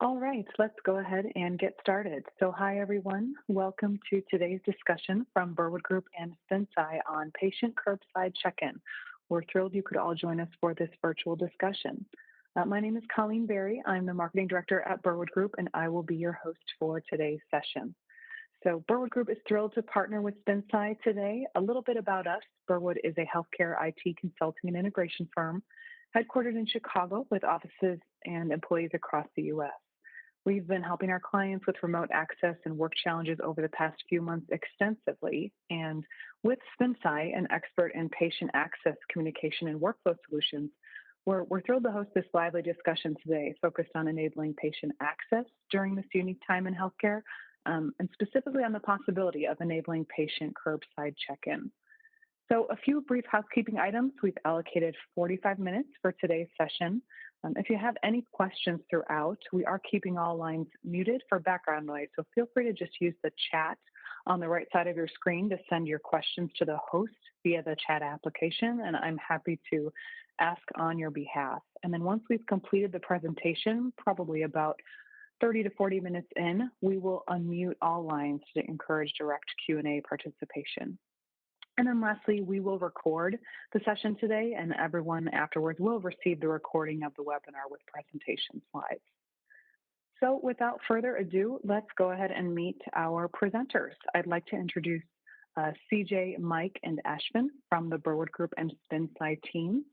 All right, let's go ahead and get started. So, hi everyone. Welcome to today's discussion from Burwood Group and SpinSci on patient curbside check-in. We're thrilled you could all join us for this virtual discussion. My name is Colleen Berry. I'm the marketing director at Burwood Group, and I will be your host for today's session. So, Burwood Group is thrilled to partner with SpinSci today. A little bit about us: Burwood is a healthcare IT consulting and integration firm headquartered in Chicago with offices and employees across the U.S. We've been helping our clients with remote access and work challenges over the past few months extensively. And with SpinSci, an expert in patient access, communication, and workflow solutions, we're thrilled to host this lively discussion today focused on enabling patient access during this unique time in healthcare, and specifically on the possibility of enabling patient curbside check-in. So a few brief housekeeping items. We've allocated 45 minutes for today's session. If you have any questions throughout, we are keeping all lines muted for background noise, so feel free to just use the chat on the right side of your screen to send your questions to the host via the chat application, and I'm happy to ask on your behalf. And then once we've completed the presentation, probably about 30 to 40 minutes in, we will unmute all lines to encourage direct Q&A participation. And then lastly, we will record the session today, and everyone afterwards will receive the recording of the webinar with presentation slides. So without further ado, let's go ahead and meet our presenters. I'd like to introduce CJ, Mike, and Ashvin from the Burwood Group and SpinSci teams.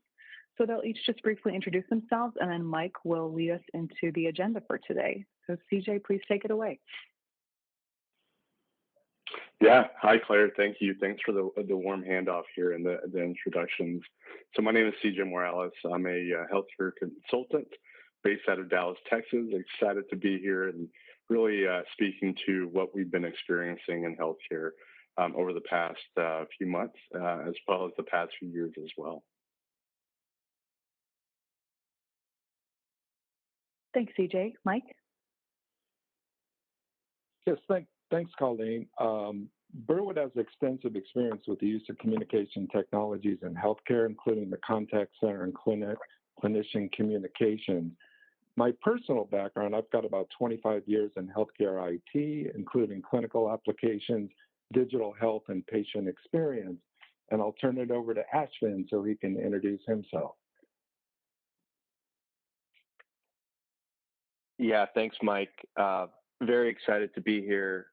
So they'll each just briefly introduce themselves, and then Mike will lead us into the agenda for today. So CJ, please take it away. Yeah, hi Claire, thank you. Thanks for the warm handoff here and the introductions. So my name is CJ Morales. I'm a healthcare consultant based out of Dallas, Texas. Excited to be here and really speaking to what we've been experiencing in healthcare over the past few months, as well as the past few years as well. Thanks, CJ. Mike? Yes, thanks, Colleen. Burwood has extensive experience with the use of communication technologies in healthcare, including the contact center and clinician communications. My personal background, I've got about 25 years in healthcare IT, including clinical applications, digital health, and patient experience. And I'll turn it over to Ashvin so he can introduce himself. Yeah, thanks, Mike. Very excited to be here,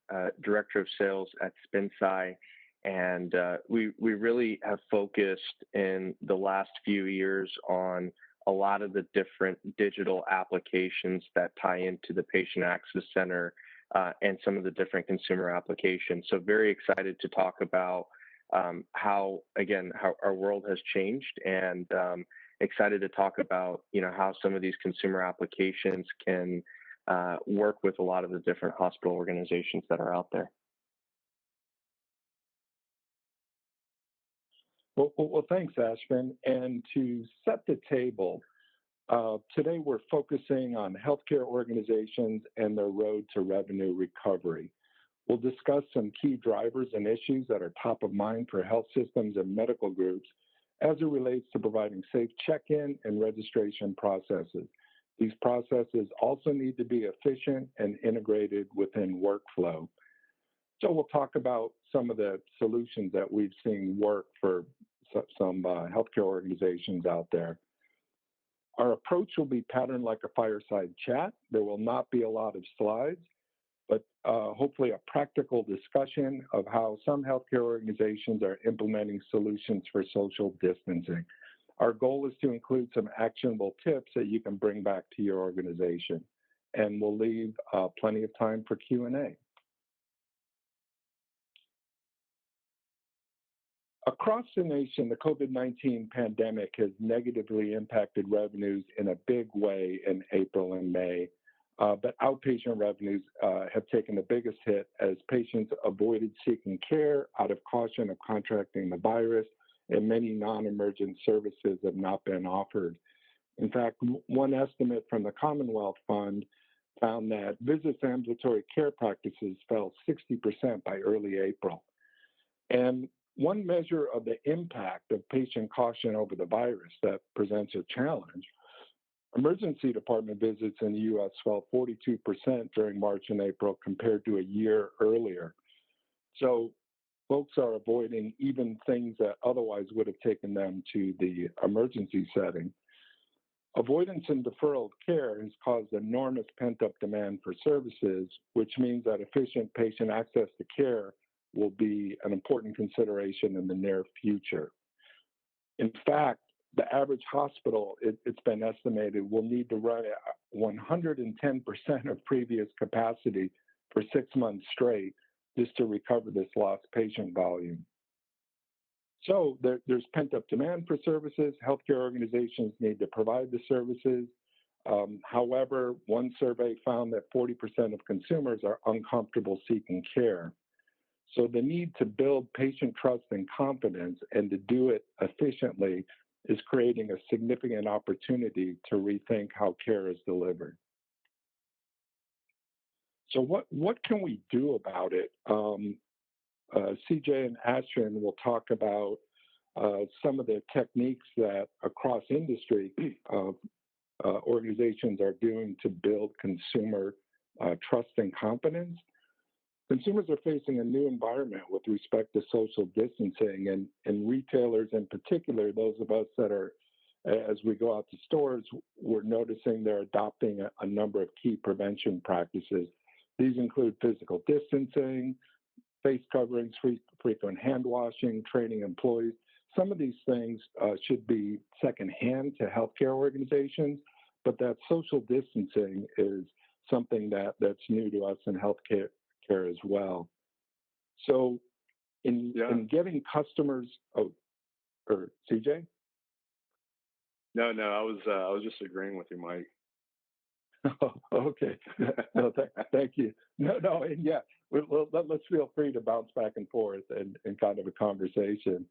Director of Sales at SpinSci, and we really have focused in the last few years on a lot of the different digital applications that tie into the Patient Access Center and some of the different consumer applications. So very excited to talk about how our world has changed, and excited to talk about how some of these consumer applications can work with a lot of the different hospital organizations that are out there. Well, thanks, Ashvin. And to set the table, today we're focusing on healthcare organizations and their road to revenue recovery. We'll discuss some key drivers and issues that are top of mind for health systems and medical groups as it relates to providing safe check-in and registration processes. These processes also need to be efficient and integrated within workflow. So we'll talk about some of the solutions that we've seen work for some healthcare organizations out there. Our approach will be patterned like a fireside chat. There will not be a lot of slides, but hopefully a practical discussion of how some healthcare organizations are implementing solutions for social distancing. Our goal is to include some actionable tips that you can bring back to your organization, and we'll leave plenty of time for Q&A. Across the nation, the COVID-19 pandemic has negatively impacted revenues in a big way in April and May, but outpatient revenues have taken the biggest hit as patients avoided seeking care out of caution of contracting the virus, and many non-emergent services have not been offered. In fact, one estimate from the Commonwealth Fund found that visits to ambulatory care practices fell 60% by early April. And one measure of the impact of patient caution over the virus that presents a challenge Emergency department visits in the U.S. fell 42% during March and April compared to a year earlier. So folks are avoiding even things that otherwise would have taken them to the emergency setting. Avoidance and deferral of care has caused enormous pent-up demand for services, which means that efficient patient access to care will be an important consideration in the near future. In fact, the average hospital, it's been estimated, will need to run at 110% of previous capacity for 6 months straight just to recover this lost patient volume. So there's pent-up demand for services. Healthcare organizations need to provide the services. However, one survey found that 40% of consumers are uncomfortable seeking care. So the need to build patient trust and confidence and to do it efficiently is creating a significant opportunity to rethink how care is delivered. So what can we do about it? CJ and Ashwin will talk about some of the techniques that across industry organizations are doing to build consumer trust and confidence. Consumers are facing a new environment with respect to social distancing, and retailers in particular, those of us that are, as we go out to stores, we're noticing they're adopting a number of key prevention practices. These include physical distancing, face coverings, frequent hand washing, training employees. Some of these things should be secondhand to healthcare organizations, but that social distancing is something that's new to us in healthcare as well. So in getting customers, or CJ? No, I was just agreeing with you, Mike. Oh, okay. No, thank you. No, and yeah, let's feel free to bounce back and forth and kind of a conversation.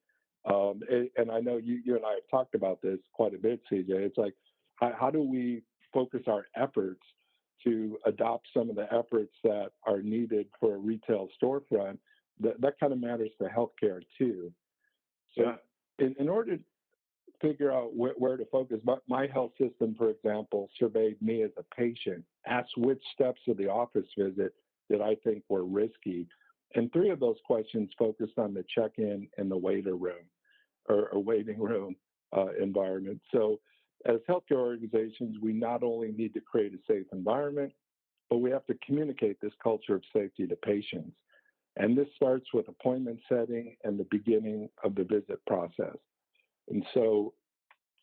And I know you and I have talked about this quite a bit, CJ. It's like, how do we focus our efforts to adopt some of the efforts that are needed for a retail storefront? That kind of matters to healthcare too. So in order to figure out where to focus, my health system, for example, surveyed me as a patient, asked which steps of the office visit that I think were risky. And 3 of those questions focused on the check-in and the waiting room environment. So as healthcare organizations, we not only need to create a safe environment, but we have to communicate this culture of safety to patients. And this starts with appointment setting and the beginning of the visit process. And so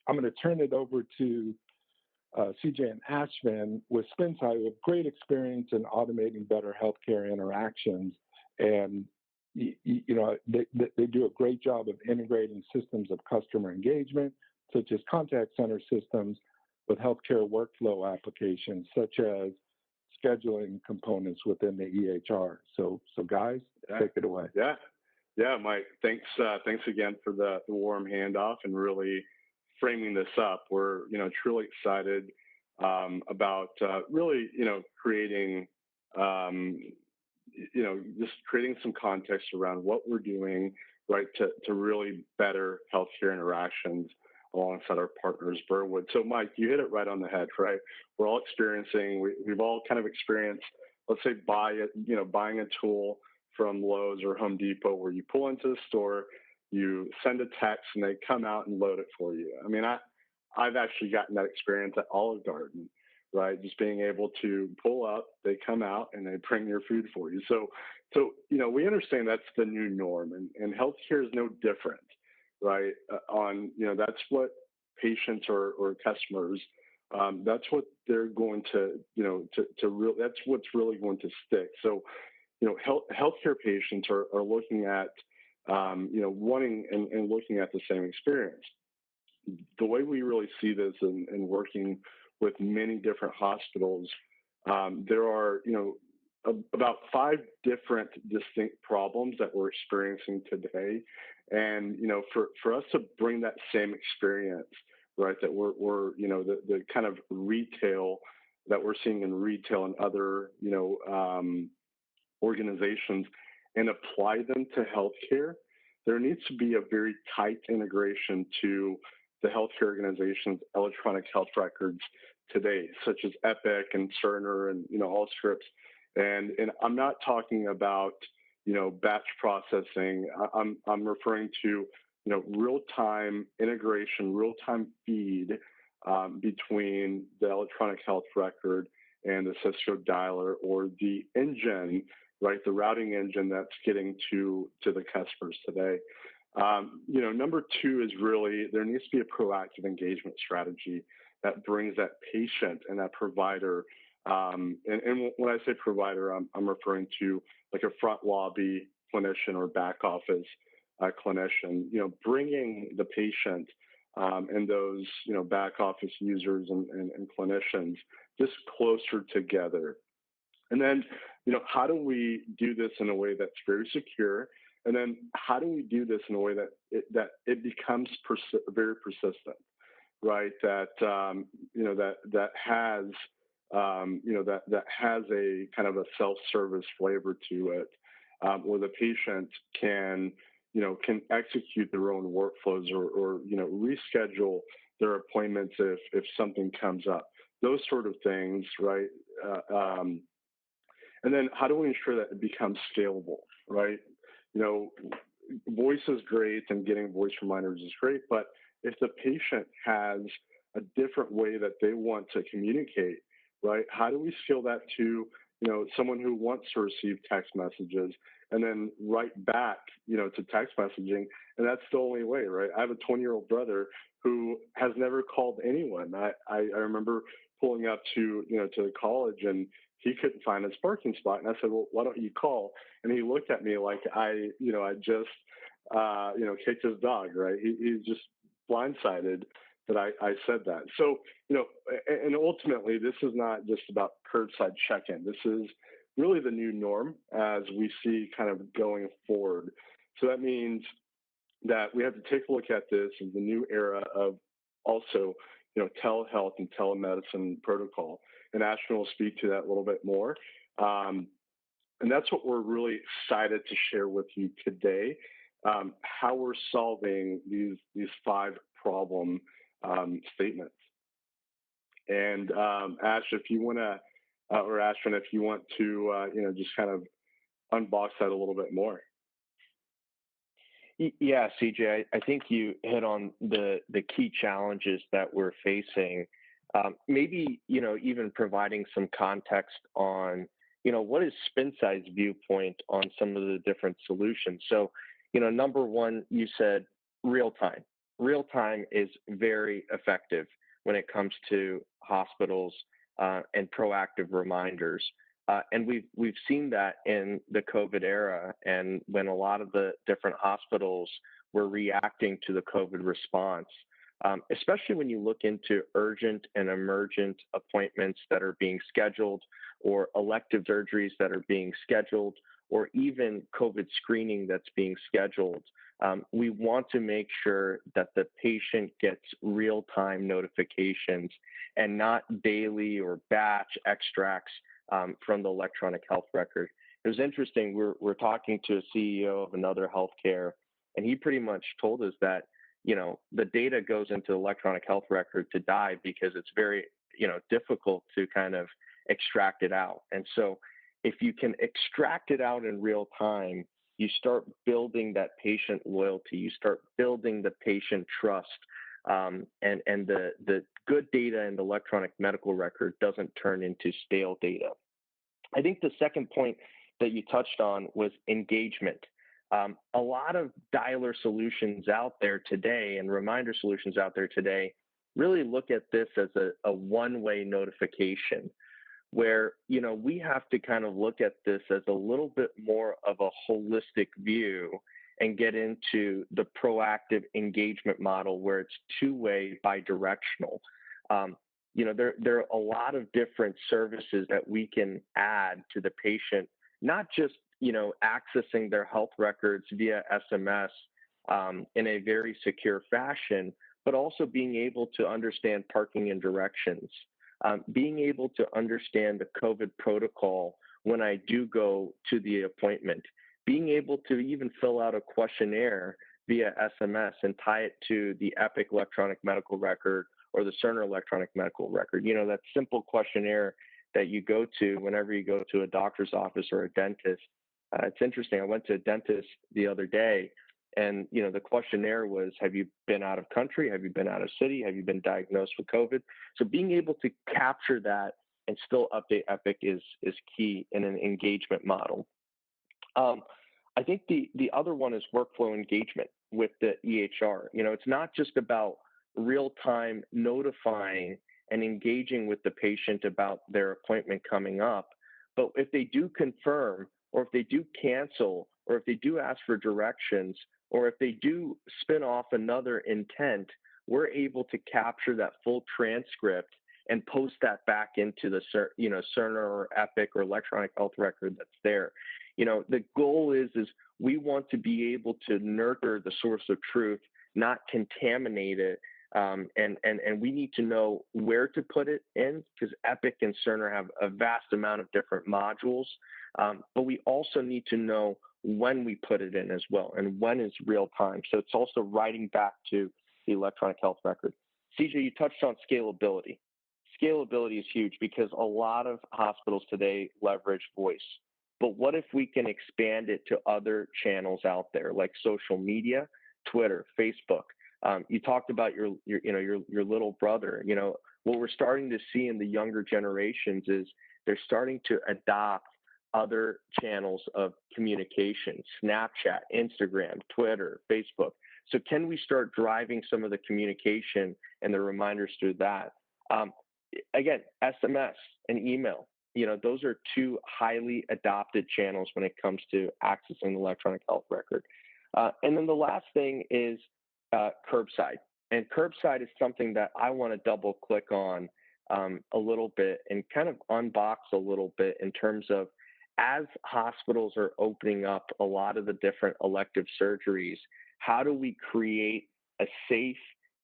I'm going to turn it over to CJ and Ashwin with SpinSci, who have great experience in automating better healthcare interactions. And they do a great job of integrating systems of customer engagement, such as contact center systems, with healthcare workflow applications, such as scheduling components within the EHR. So guys, take it away. Yeah, Mike. Thanks again for the warm handoff and really framing this up. We're truly excited about really creating just creating some context around what we're doing, right, to really better healthcare interactions alongside our partners, Burwood. So, Mike, you hit it right on the head, right? We're all experiencing, we've all kind of experienced, let's say, buying a tool from Lowe's or Home Depot, where you pull into the store, you send a text, and they come out and load it for you. I mean, I've actually gotten that experience at Olive Garden, right? Just being able to pull up, they come out, and they bring your food for you. So we understand that's the new norm, and healthcare is no different, right? That's what patients or customers, that's what they're going to that's what's really going to stick. So, healthcare patients are looking at, wanting and looking at the same experience. The way we really see this in working with many different hospitals, there are, about 5 different distinct problems that we're experiencing today. And, for us to bring that same experience, right, that we're the kind of retail that we're seeing in retail and other, organizations, and apply them to healthcare, there needs to be a very tight integration to the healthcare organization's electronic health records today, such as Epic and Cerner and Allscripts. And I'm not talking about batch processing. I'm referring to real-time integration, real-time feed between the electronic health record and the Cisco dialer, or the engine, right? The routing engine that's getting to the customers today. Number two is really there needs to be a proactive engagement strategy that brings that patient and that provider. And when I say provider, I'm referring to like a front lobby clinician or back office clinician. Bringing the patient and those back office users and clinicians just closer together. And then how do we do this in a way that's very secure? And then how do we do this in a way that it becomes very persistent, right? That that has that has a kind of a self-service flavor to it, where the patient can execute their own workflows or reschedule their appointments if something comes up. Those sort of things, right? And then how do we ensure that it becomes scalable, right? Voice is great and getting voice reminders is great, but if the patient has a different way that they want to communicate, right? How do we scale that to, someone who wants to receive text messages and then write back, to text messaging? And that's the only way, right? I have a 20-year-old brother who has never called anyone. I remember pulling up to the college, and he couldn't find his parking spot. And I said, well, why don't you call? And he looked at me like I just, kicked his dog, right? He's just blindsided that I said that. So, and ultimately, this is not just about curbside check-in. This is really the new norm as we see kind of going forward. So that means that we have to take a look at this as the new era of also, telehealth and telemedicine protocol. And Ashton will speak to that a little bit more. And that's what we're really excited to share with you today, how we're solving these 5 problem statements. And Ash, if you want to, or Ashton, if you want to, just kind of unbox that a little bit more. Yeah, CJ, I think you hit on the key challenges that we're facing. Maybe, even providing some context on, what is SpinSci's viewpoint on some of the different solutions. So, number one, you said real time. Real time is very effective when it comes to hospitals and proactive reminders. And we've seen that in the COVID era, and when a lot of the different hospitals were reacting to the COVID response, especially when you look into urgent and emergent appointments that are being scheduled, or elective surgeries that are being scheduled, or even COVID screening that's being scheduled. We want to make sure that the patient gets real-time notifications and not daily or batch extracts from the electronic health record. It was interesting. We're talking to a CEO of another healthcare, and he pretty much told us that, the data goes into the electronic health record to die because it's very, difficult to kind of extract it out. And so if you can extract it out in real time, you start building that patient loyalty, you start building the patient trust, and the good data in the electronic medical record doesn't turn into stale data. I think the second point that you touched on was engagement. A lot of dialer solutions out there today and reminder solutions out there today really look at this as a one-way notification, where, we have to kind of look at this as a little bit more of a holistic view and get into the proactive engagement model where it's two-way bidirectional. There are a lot of different services that we can add to the patient, not just, accessing their health records via SMS in a very secure fashion, but also being able to understand parking and directions, being able to understand the COVID protocol when I do go to the appointment, being able to even fill out a questionnaire via SMS and tie it to the Epic electronic medical record or the Cerner electronic medical record. You know, that simple questionnaire that you go to whenever you go to a doctor's office or a dentist. It's interesting. I went to a dentist the other day, and you know, the questionnaire was, have you been out of country? Have you been out of city? Have you been diagnosed with COVID? So being able to capture that and still update Epic is key in an engagement model. I think the other one is workflow engagement with the EHR. You know, it's not just about real-time notifying and engaging with the patient about their appointment coming up, but if they do confirm, or if they do cancel, or if they do ask for directions, or if they do spin off another intent, we're able to capture that full transcript and post that back into the Cerner or Epic or electronic health record that's there. You know, the goal is we want to be able to nurture the source of truth, not contaminate it. And we need to know where to put it in, because Epic and Cerner have a vast amount of different modules. But we also need to know when we put it in as well, and when is real time. So it's also writing back to the electronic health record. CJ, you touched on scalability. Scalability is huge because a lot of hospitals today leverage voice. But what if we can expand it to other channels out there, like social media, Twitter, Facebook? You talked about your little brother. You know, what we're starting to see in the younger generations is they're starting to adopt other channels of communication: Snapchat, Instagram, Twitter, Facebook. So can we start driving some of the communication and the reminders through that? Again, SMS and email. You know, those are two highly adopted channels when it comes to accessing the electronic health record. And then the last thing is Curbside. And Curbside is something that I want to double click on a little bit and kind of unbox a little bit in terms of, as hospitals are opening up a lot of the different elective surgeries, how do we create a safe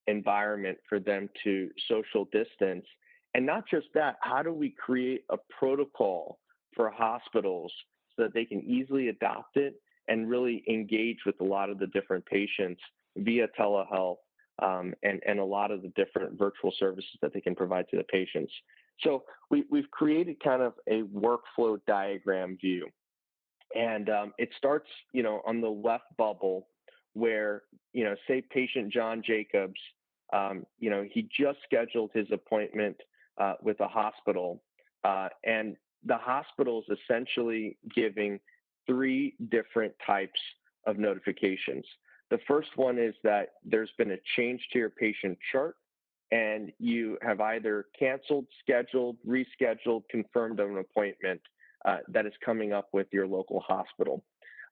environment for them to social distance? And not just that, how do we create a protocol for hospitals so that they can easily adopt it and really engage with a lot of the different patients via telehealth and a lot of the different virtual services that they can provide to the patients? So we've created kind of a workflow diagram view. And it starts, you know, on the left bubble where, you know, say patient John Jacobs, you know, he just scheduled his appointment with a hospital, and the hospital is essentially giving 3 different types of notifications. The first one is that there's been a change to your patient chart, and you have either canceled, scheduled, rescheduled, confirmed an appointment that is coming up with your local hospital.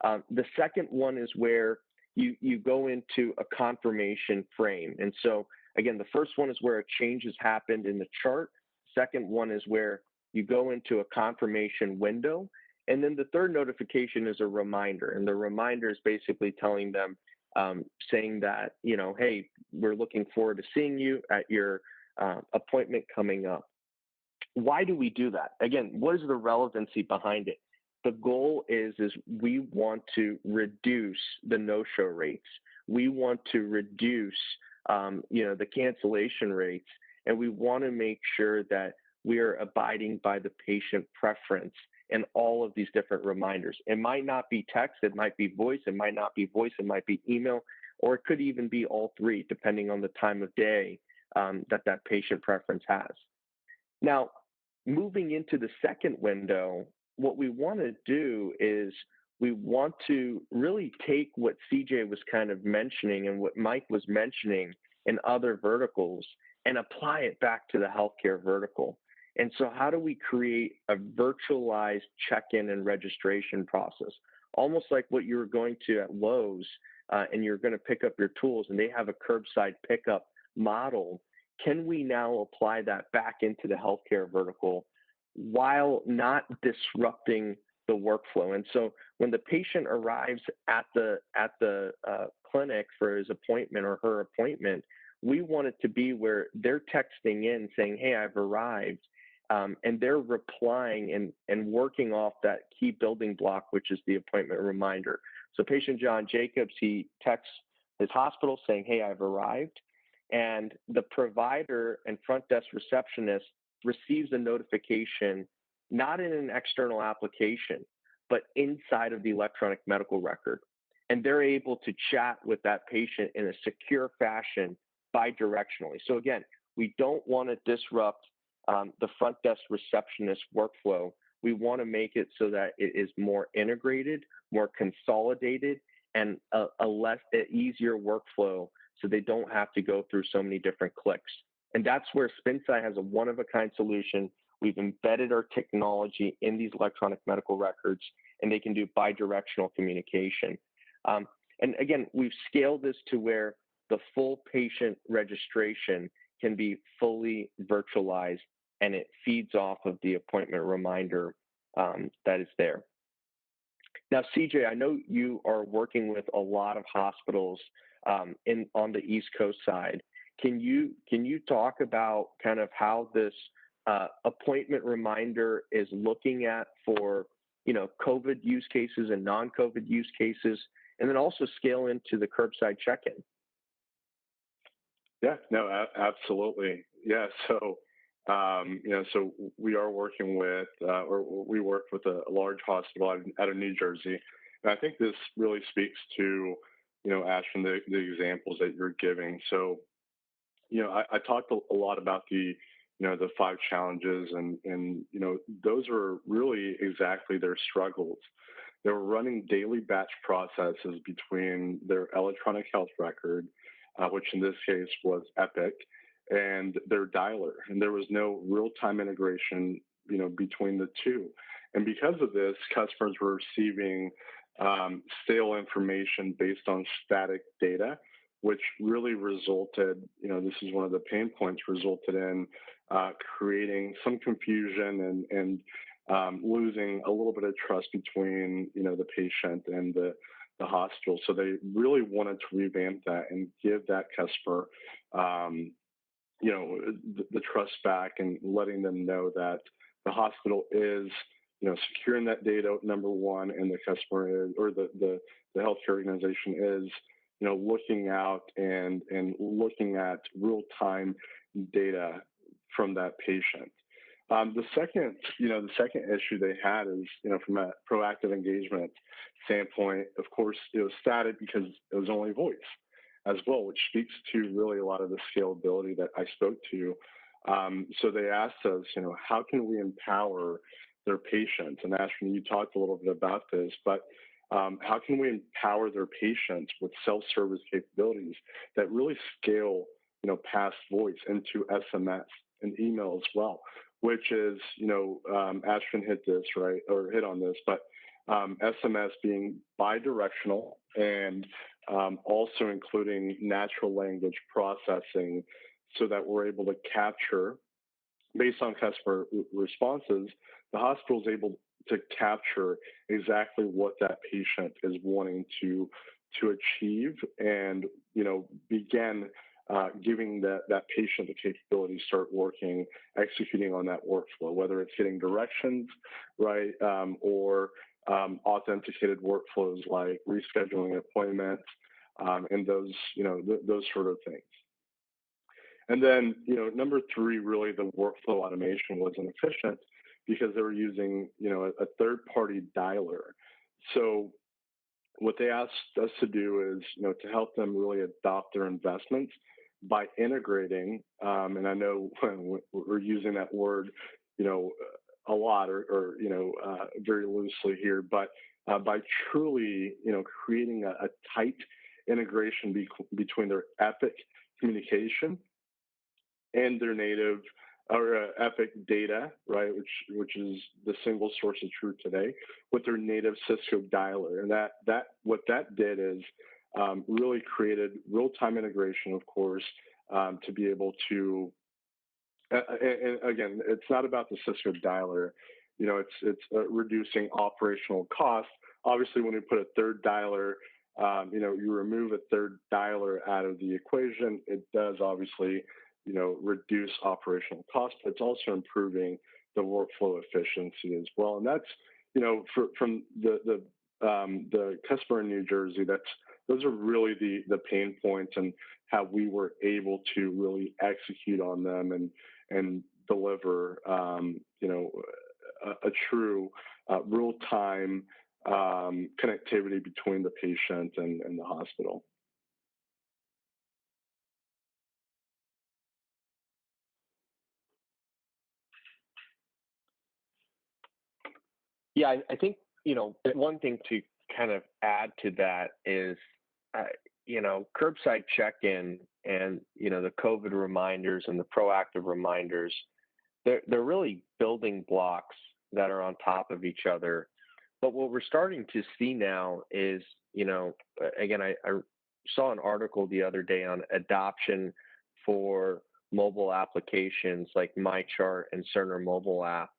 The second one is where you go into a confirmation frame. And so again, the first one is where a change has happened in the chart. Second one is where you go into a confirmation window. And then the third notification is a reminder. And the reminder is basically telling them, saying that, you know, hey, we're looking forward to seeing you at your appointment coming up. Why do we do that? Again, what is the relevancy behind it? The goal is we want to reduce the no-show rates. We want to reduce, the cancellation rates, and we want to make sure that we are abiding by the patient preference and all of these different reminders. It might not be text, it might be voice, it might not be voice, it might be email, or it could even be all 3, depending on the time of day that patient preference has. Now, moving into the second window, what we want to do is we want to really take what CJ was kind of mentioning and what Mike was mentioning in other verticals and apply it back to the healthcare vertical. And so how do we create a virtualized check-in and registration process? Almost like what you were going to at Lowe's and you're going to pick up your tools and they have a curbside pickup model. Can we now apply that back into the healthcare vertical while not disrupting the workflow? And so when the patient arrives at the clinic for his appointment or her appointment, we want it to be where they're texting in saying, hey, I've arrived. And they're replying and working off that key building block, which is the appointment reminder. So patient John Jacobs, he texts his hospital saying, hey, I've arrived. And the provider and front desk receptionist receives a notification, not in an external application, but inside of the electronic medical record. And they're able to chat with that patient in a secure fashion bidirectionally. So again, we don't want to disrupt the front desk receptionist workflow. We want to make it so that it is more integrated, more consolidated, and a easier workflow, so they don't have to go through so many different clicks. And that's where SpinSci has a one-of-a-kind solution. We've embedded our technology in these electronic medical records, and they can do bidirectional communication. And again, we've scaled this to where the full patient registration can be fully virtualized, and it feeds off of the appointment reminder that is there. Now, CJ, I know you are working with a lot of hospitals on the East Coast side. Can you talk about kind of how this appointment reminder is looking at for COVID use cases and non-COVID use cases, and then also scale into the curbside check-in? Yeah, no, absolutely. Yeah, so so we are working with, or we work with a large hospital out of New Jersey, and I think this really speaks to, Ashton, the examples that you're giving. So, I talked a lot about the 5 challenges, and those are really exactly their struggles. They were running daily batch processes between their electronic health record, which in this case was Epic, and their dialer, and there was no real-time integration, between the two. And because of this, customers were receiving stale information based on static data, which really resulted, this is one of the pain points, resulted in creating some confusion and losing a little bit of trust between, the patient and the hospital. So they really wanted to revamp that and give that customer, the trust back, and letting them know that the hospital is, securing that data, number one, and the customer is, or the healthcare organization is, looking out and looking at real-time data from that patient. The second issue they had is, from a proactive engagement standpoint, of course, it was static because it was only voice as well, which speaks to really a lot of the scalability that I spoke to. So they asked us, how can we empower their patients? And Ashton, you talked a little bit about this, but how can we empower their patients with self-service capabilities that really scale, past voice into SMS and email as well, which is, Ashton hit this, right, or hit on this, but SMS being bidirectional and also including natural language processing, so that we're able to capture, based on customer responses, the hospital is able to capture exactly what that patient is wanting to achieve, and begin giving that patient the capability to start working, executing on that workflow, whether it's getting directions, right, or authenticated workflows like rescheduling appointments, and those sort of things. And then, number 3, really the workflow automation was inefficient because they were using, a third-party dialer. So what they asked us to do is, to help them really adopt their investments by integrating, and I know we're using that word, a lot or very loosely here, but by truly, creating a tight integration between their Epic communication and their native or Epic data, right, which is the single source of truth today, with their native Cisco dialer. And that what that did is really created real-time integration, of course, to be able to, and again, it's not about the Cisco dialer, it's reducing operational costs. Obviously, when we put a third dialer, you remove a third dialer out of the equation, it does obviously, reduce operational costs, but it's also improving the workflow efficiency as well. And that's, from the customer in New Jersey, that's those are really the pain points and how we were able to really execute on them and deliver, a true real-time connectivity between the patient and the hospital. Yeah, I think, one thing to kind of add to that is, curbside check-in and, the COVID reminders and the proactive reminders, they're really building blocks that are on top of each other. But what we're starting to see now is, again, I saw an article the other day on adoption for mobile applications like MyChart and Cerner mobile app.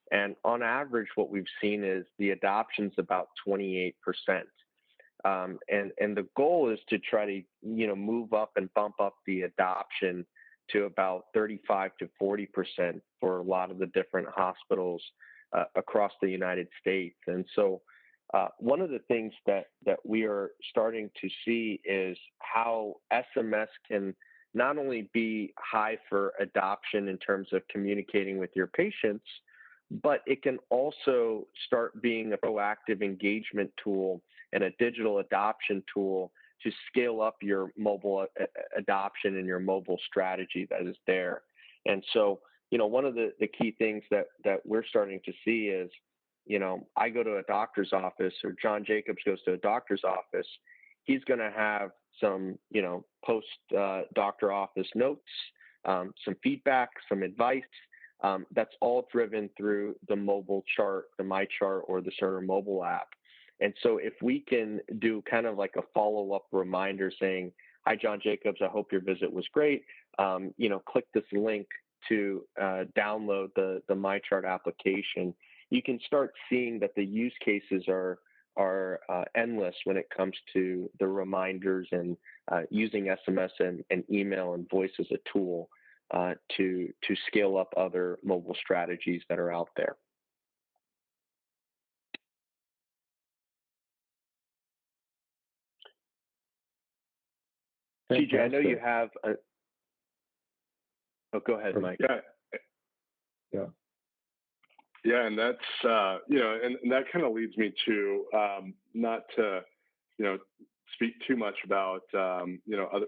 And on average, what we've seen is the adoption's about 28%. And the goal is to try to, move up and bump up the adoption to about 35 to 40% for a lot of the different hospitals across the United States. And so one of the things that we are starting to see is how SMS can not only be high for adoption in terms of communicating with your patients, but it can also start being a proactive engagement tool and a digital adoption tool to scale up your mobile adoption and your mobile strategy that is there. And so, one of the key things that we're starting to see is, I go to a doctor's office or John Jacobs goes to a doctor's office, he's going to have some, post doctor office notes, some feedback, some advice. That's all driven through the mobile chart, the MyChart or the Cerner mobile app. And so if we can do kind of like a follow-up reminder saying, hi, John Jacobs, I hope your visit was great. Click this link to download the MyChart application. You can start seeing that the use cases are endless when it comes to the reminders and using SMS and email and voice as a tool to scale up other mobile strategies that are out there. CJ, I know you have a... Oh, go ahead, Mike. Yeah, and that's and that kind of leads me to not to speak too much about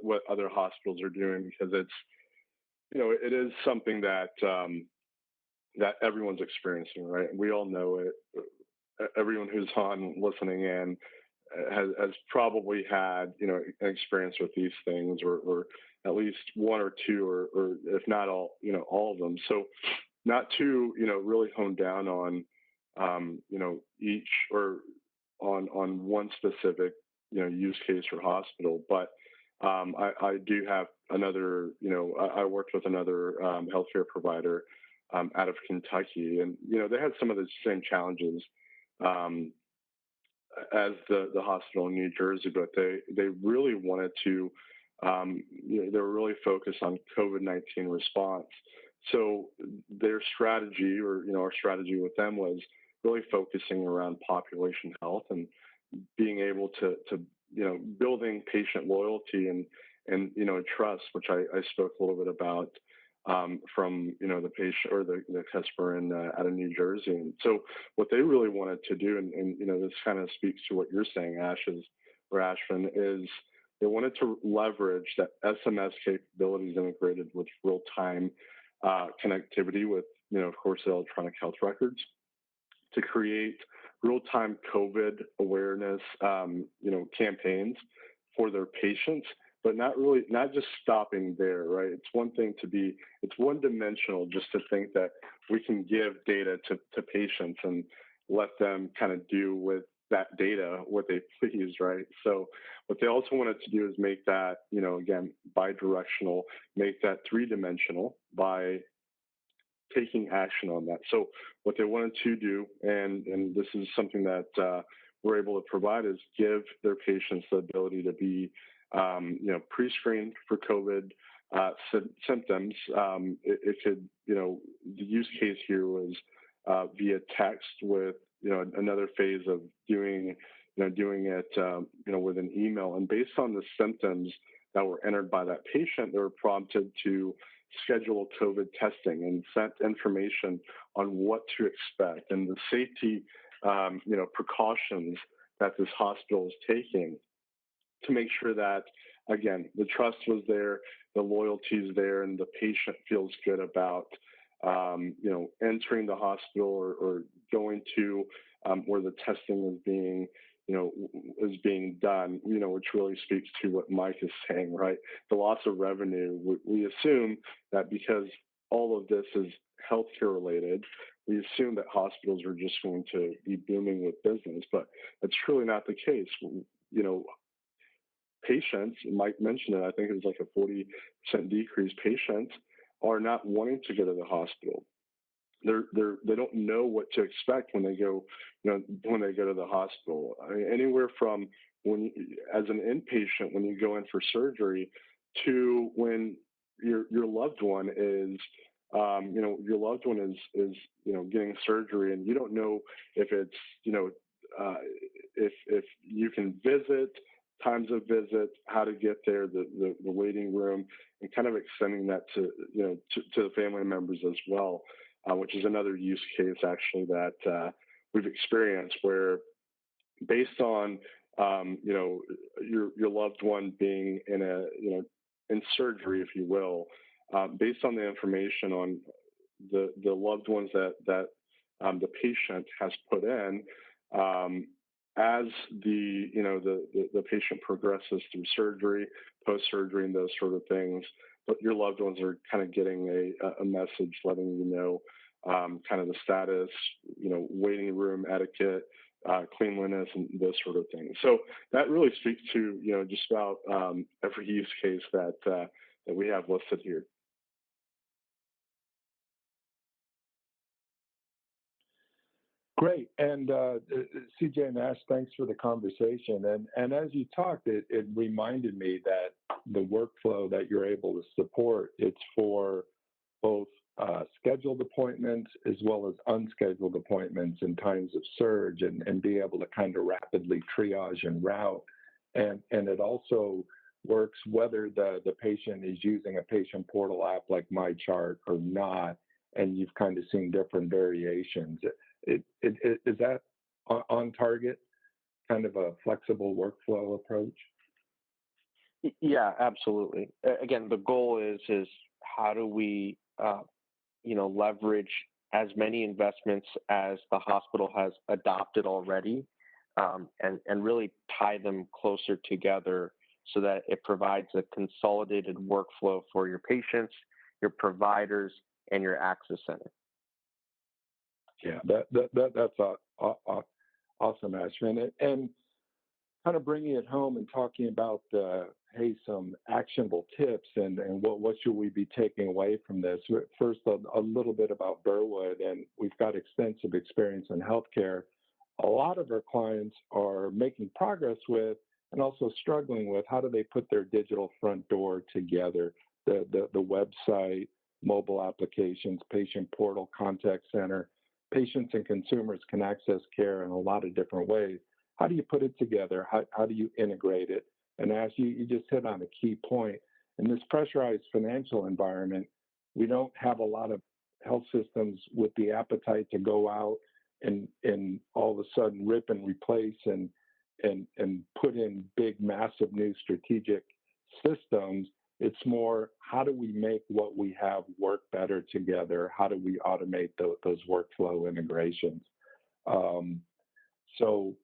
what other hospitals are doing, because it's it is something that that everyone's experiencing, right? We all know it. Everyone who's on listening in has probably had an experience with these things, or at least one or two, or if not all all of them. So not to really hone down on each or on one specific use case or hospital, but I do have another I worked with another healthcare provider out of Kentucky, and they had some of the same challenges as the hospital in New Jersey, but they really wanted to they were really focused on COVID-19 response. So their strategy, or our strategy with them, was really focusing around population health and being able to building patient loyalty and trust, which I spoke a little bit about from the patient or the customer out of New Jersey. And so what they really wanted to do, and this kind of speaks to what you're saying, Ashvin, is they wanted to leverage that SMS capabilities integrated with real-time connectivity with of course the electronic health records to create real-time COVID awareness campaigns for their patients, but not just stopping there, right? It's one thing it's one-dimensional just to think that we can give data to patients and let them kind of do with that data what they please, right? So what they also wanted to do is make that, again, bi-directional, make that three-dimensional by taking action on that. So what they wanted to do, and this is something that we're able to provide, is give their patients the ability to be pre-screened for COVID symptoms. It could, the use case here was via text with, another phase of doing, doing it, with an email. And based on the symptoms that were entered by that patient, they were prompted to schedule COVID testing and sent information on what to expect and the safety, precautions that this hospital is taking to make sure that, again, the trust was there, the loyalty is there, and the patient feels good about, entering the hospital or going to where the testing is being done, which really speaks to what Mike is saying, right? The loss of revenue, we assume that because all of this is healthcare related, we assume that hospitals are just going to be booming with business, but that's truly not the case. Patients, Mike mentioned it, I think it was like a 40% decrease. Patients are not wanting to go to the hospital. They don't know what to expect when they go, when they go to the hospital. I mean, anywhere from as an inpatient, when you go in for surgery, to when your loved one is, getting surgery, and you don't know if it's, if you can visit, times of visit, how to get there, the waiting room, and kind of extending that to the family members as well, which is another use case actually that we've experienced, where based on your loved one being in surgery, if you will, based on the information on the loved ones that the patient has put in, as the patient progresses through surgery, post-surgery, and those sort of things, but your loved ones are kind of getting a message letting you know kind of the status, waiting room etiquette, cleanliness, and those sort of things. So that really speaks to just about every use case that we have listed here. Great. And CJ and Ash, thanks for the conversation. And as you talked, it reminded me that the workflow that you're able to support, it's for both scheduled appointments as well as unscheduled appointments in times of surge, and be able to kind of rapidly triage and route. And it also works whether the patient is using a patient portal app like MyChart or not, and you've kind of seen different variations. Is that on target, kind of a flexible workflow approach? Yeah, absolutely. Again, the goal is how do we, leverage as many investments as the hospital has adopted already, and really tie them closer together so that it provides a consolidated workflow for your patients, your providers, and your access center. Yeah, that's awesome, Ashwin. And kind of bringing it home and talking about, some actionable tips and what should we be taking away from this. First, a little bit about Burwood, and we've got extensive experience in healthcare. A lot of our clients are making progress with and also struggling with how do they put their digital front door together, the website, mobile applications, patient portal, contact center. Patients and consumers can access care in a lot of different ways. How do you put it together? How do you integrate it? And as you just hit on a key point, in this pressurized financial environment, we don't have a lot of health systems with the appetite to go out and all of a sudden rip and replace and put in big, massive new strategic systems. It's more, how do we make what we have work better together? How do we automate those workflow integrations? So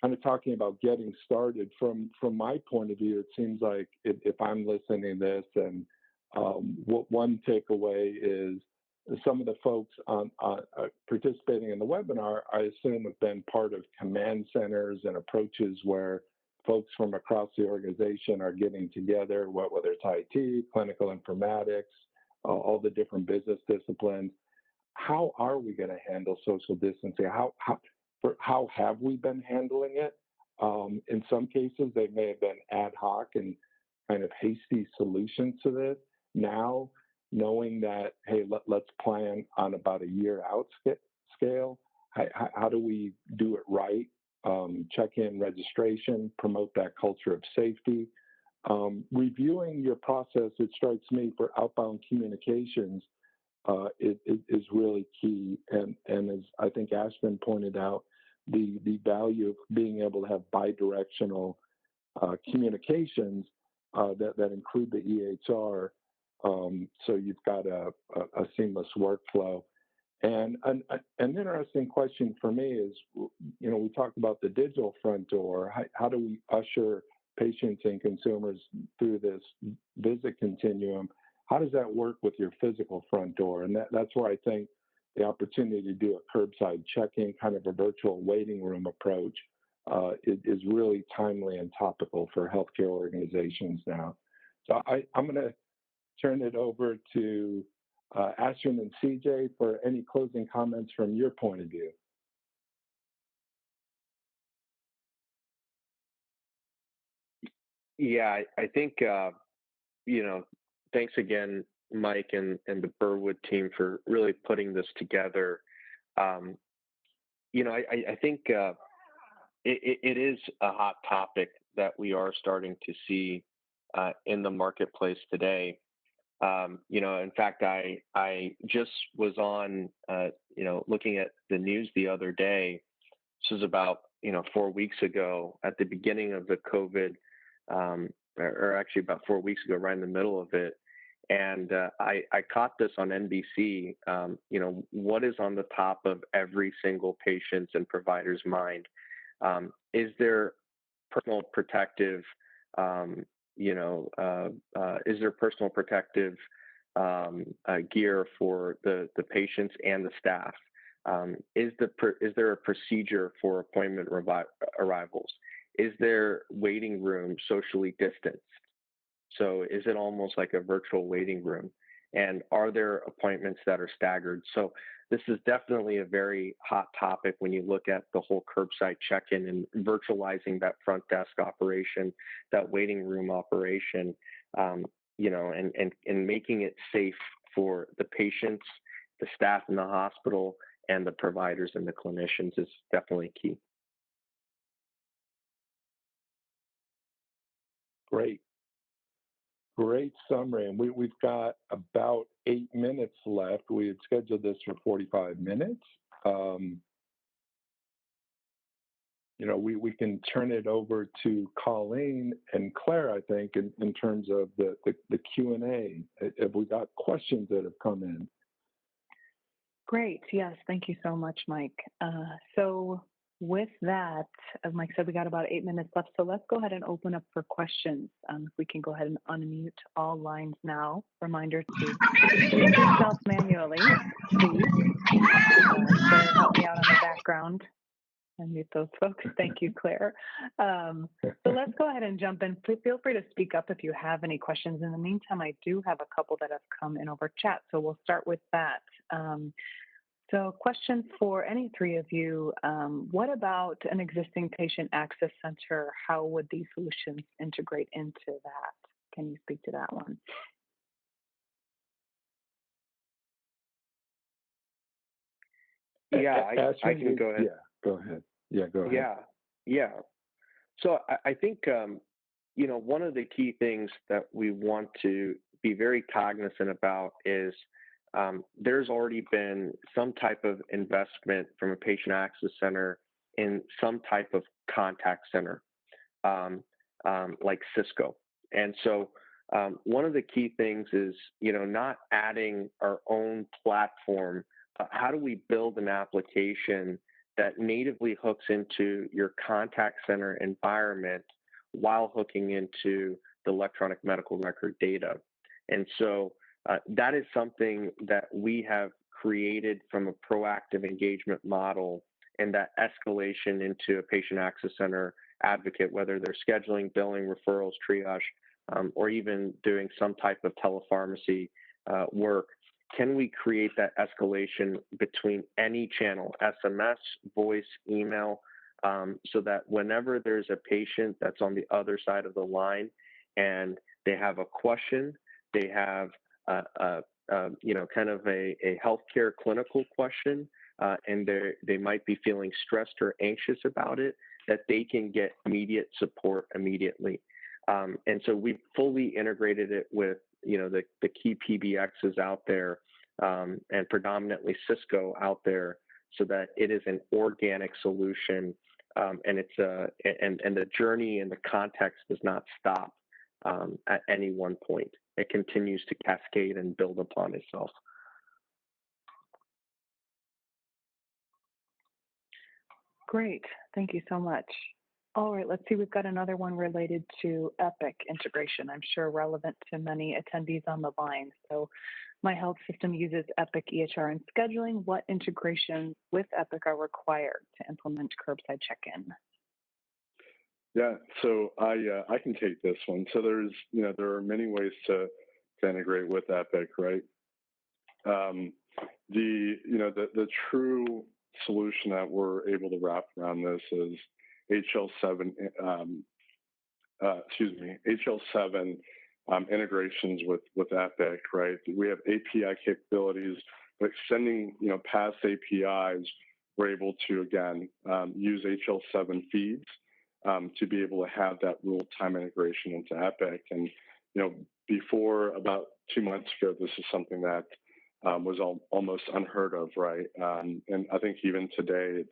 kind of talking about getting started, from my point of view, it seems like if I'm listening to this, and one takeaway is some of the folks participating in the webinar, I assume, have been part of command centers and approaches where folks from across the organization are getting together, whether it's IT, clinical informatics, all the different business disciplines. How are we going to handle social distancing? How have we been handling it? In some cases, they may have been ad hoc and kind of hasty solutions to this. Now, knowing that, hey, let's plan on about a year out scale, how do we do it right check-in registration, promote that culture of safety. Reviewing your process, it strikes me, for outbound communications is really key. And as I think Ashvin pointed out, the value of being able to have bidirectional communications that include the EHR, so you've got a seamless workflow. And an interesting question for me is, we talked about the digital front door. How do we usher patients and consumers through this visit continuum? How does that work with your physical front door? And that's where I think the opportunity to do a curbside check-in, kind of a virtual waiting room approach, is really timely and topical for healthcare organizations now. So I'm going to turn it over to Ashwin and CJ for any closing comments from your point of view. Yeah, I think, thanks again, Mike and the Burwood team, for really putting this together. I think it is a hot topic that we are starting to see in the marketplace today. In fact, I just was on, looking at the news the other day. This was about, 4 weeks ago, at the beginning of the COVID, or actually about 4 weeks ago, right in the middle of it. And I caught this on NBC. What is on the top of every single patient's and provider's mind? Is there personal protective, is there personal protective gear for the patients and the staff? Is there a procedure for appointment arrivals? Is there waiting room socially distanced? So is it almost like a virtual waiting room? And are there appointments that are staggered? So this is definitely a very hot topic when you look at the whole curbside check-in and virtualizing that front desk operation, that waiting room operation, and making it safe for the patients, the staff in the hospital, and the providers and the clinicians is definitely key. Great summary. And we've got about 8 minutes left. We had scheduled this for 45 minutes. We can turn it over to Colleen and Claire, I think, in terms of the Q&A. Have we got questions that have come in? Great. Yes. Thank you so much, Mike. So with that, as Mike said, we got about 8 minutes left. So let's go ahead and open up for questions. If we can go ahead and unmute all lines now. Reminder to mute yourself manually, please. Claire, help me out on the background. Unmute those folks. Thank you, Claire. So let's go ahead and jump in. Feel free to speak up if you have any questions. In the meantime, I do have a couple that have come in over chat, so we'll start with that. So question for any three of you, what about an existing patient access center? How would these solutions integrate into that? Can you speak to that one? Yeah, I can go ahead. Yeah, go ahead. Yeah, go ahead. Yeah. So I think, one of the key things that we want to be very cognizant about is there's already been some type of investment from a patient access center in some type of contact center, like Cisco. And so one of the key things is, not adding our own platform. How do we build an application that natively hooks into your contact center environment while hooking into the electronic medical record data? And so that is something that we have created from a proactive engagement model, and that escalation into a patient access center advocate, whether they're scheduling, billing, referrals, triage, or even doing some type of telepharmacy work. Can we create that escalation between any channel, SMS, voice, email, so that whenever there's a patient that's on the other side of the line and they have a question, they have kind of a healthcare clinical question, and they might be feeling stressed or anxious about it, that they can get immediate support immediately. And so we've fully integrated it with, the key PBXs out there, and predominantly Cisco out there, so that it is an organic solution, and and the journey and the context does not stop at any one point. It continues to cascade and build upon itself. Great. Thank you so much. All right, let's see. We've got another one related to Epic integration. I'm sure relevant to many attendees on the line. So my health system uses Epic EHR and scheduling. What integrations with Epic are required to implement curbside check-in? Yeah, so I can take this one. So there are many ways to integrate with Epic, right? The true solution that we're able to wrap around this is HL7, HL7 integrations with Epic, right? We have API capabilities, but extending, past APIs, we're able to, again, use HL7 feeds to be able to have that real-time integration into Epic. And, before about 2 months ago, this is something that was almost unheard of, right? And I think even today,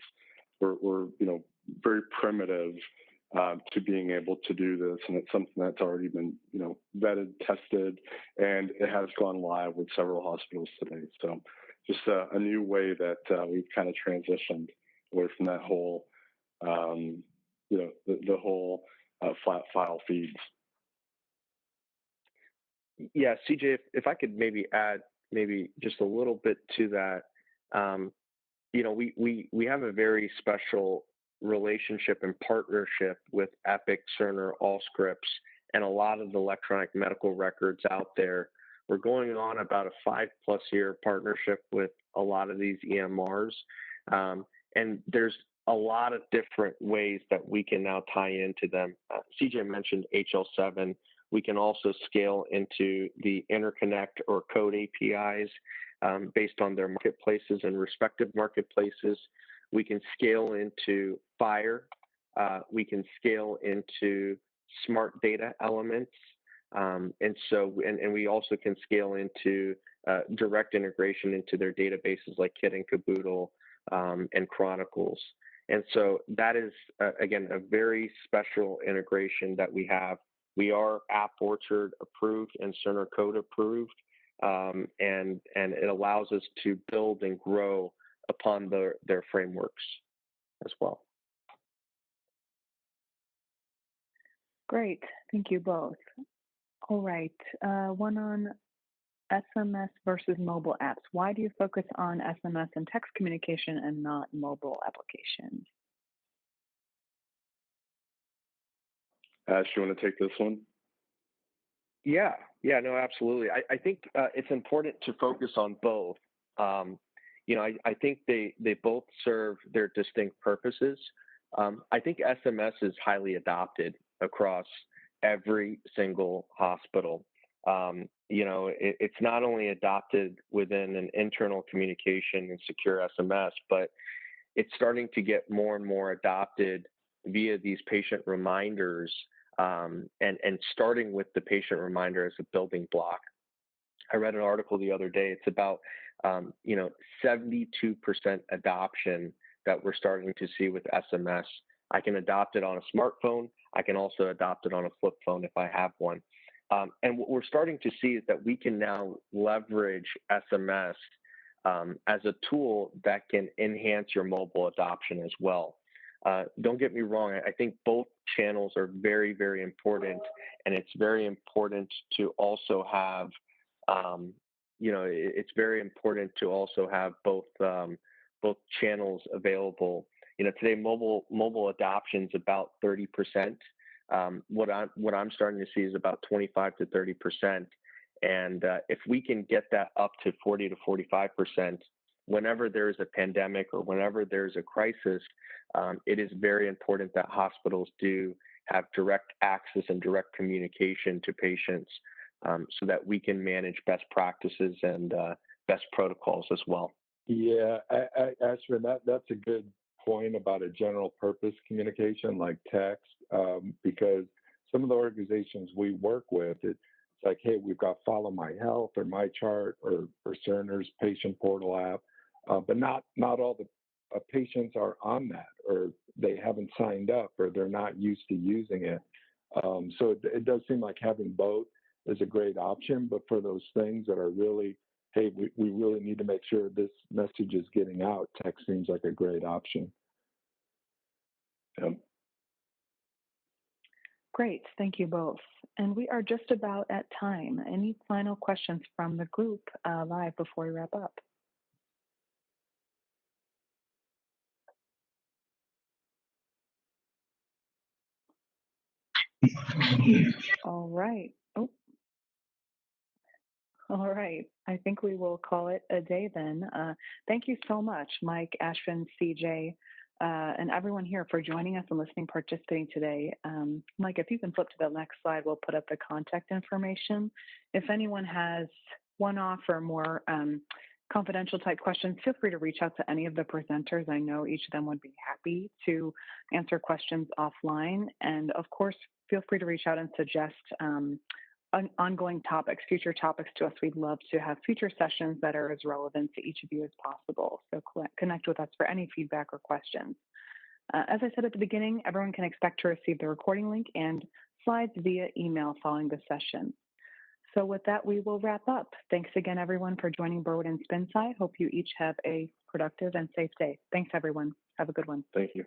we're very primitive to being able to do this, and it's something that's already been vetted, tested, and it has gone live with several hospitals today. So just a new way that we've kind of transitioned away from that whole the whole flat file feeds. Yeah, CJ, if I could maybe add just a little bit to that. We have a very special relationship and partnership with Epic, Cerner, Allscripts, and a lot of the electronic medical records out there. We're going on about a 5+ year partnership with a lot of these EMRs. And there's a lot of different ways that we can now tie into them. CJ mentioned HL7. We can also scale into the interconnect or code APIs based on their marketplaces and respective marketplaces. We can scale into Fire. We can scale into smart data elements. And we also can scale into direct integration into their databases like Kit and Caboodle and Chronicles. And so that is, again, a very special integration that we have. We are App Orchard approved and Cerner Code approved, and it allows us to build and grow upon their frameworks as well. Great. Thank you both. All right. One on SMS versus mobile apps. Why do you focus on SMS and text communication and not mobile applications? Ash, you want to take this one? Yeah, no, absolutely. I think it's important to focus on both. I think they both serve their distinct purposes. I think SMS is highly adopted across every single hospital. It's not only adopted within an internal communication and secure SMS, but it's starting to get more and more adopted via these patient reminders, and starting with the patient reminder as a building block. I read an article the other day. It's about 72% adoption that we're starting to see with SMS. I can adopt it on a smartphone. I can also adopt it on a flip phone if I have one. And what we're starting to see is that we can now leverage SMS as a tool that can enhance your mobile adoption as well. Don't get me wrong. I think both channels are very, very important, and it's very important to also have, it's very important to also have both channels available. Today mobile adoption is about 30%. What I'm starting to see is about 25 to 30%, and if we can get that up to 40 to 45%, whenever there's a pandemic or whenever there's a crisis, it is very important that hospitals do have direct access and direct communication to patients, so that we can manage best practices and best protocols as well. Yeah, Ashwin, that's a good point about a general purpose communication like text, because some of the organizations we work with, it's like, hey, we've got Follow My Health or My Chart or Cerner's patient portal app, but not all the patients are on that, or they haven't signed up, or they're not used to using it. So it does seem like having both is a great option, but for those things that are really, hey, we really need to make sure this message is getting out, text seems like a great option. Yep. Great, thank you both. And we are just about at time. Any final questions from the group live before we wrap up? All right. Oh, all right. I think we will call it a day then. Thank you so much, Mike, Ashvin, CJ, and everyone here for joining us and listening, participating today. Mike, if you can flip to the next slide, we'll put up the contact information. If anyone has one-off or more confidential type questions, feel free to reach out to any of the presenters. I know each of them would be happy to answer questions offline. And of course, feel free to reach out and suggest ongoing topics, future topics to us. We'd love to have future sessions that are as relevant to each of you as possible. So connect with us for any feedback or questions. As I said at the beginning, everyone can expect to receive the recording link and slides via email following the session. So with that, we will wrap up. Thanks again, everyone, for joining Burwood and SpinSci. Hope you each have a productive and safe day. Thanks, everyone. Have a good one. Thank you.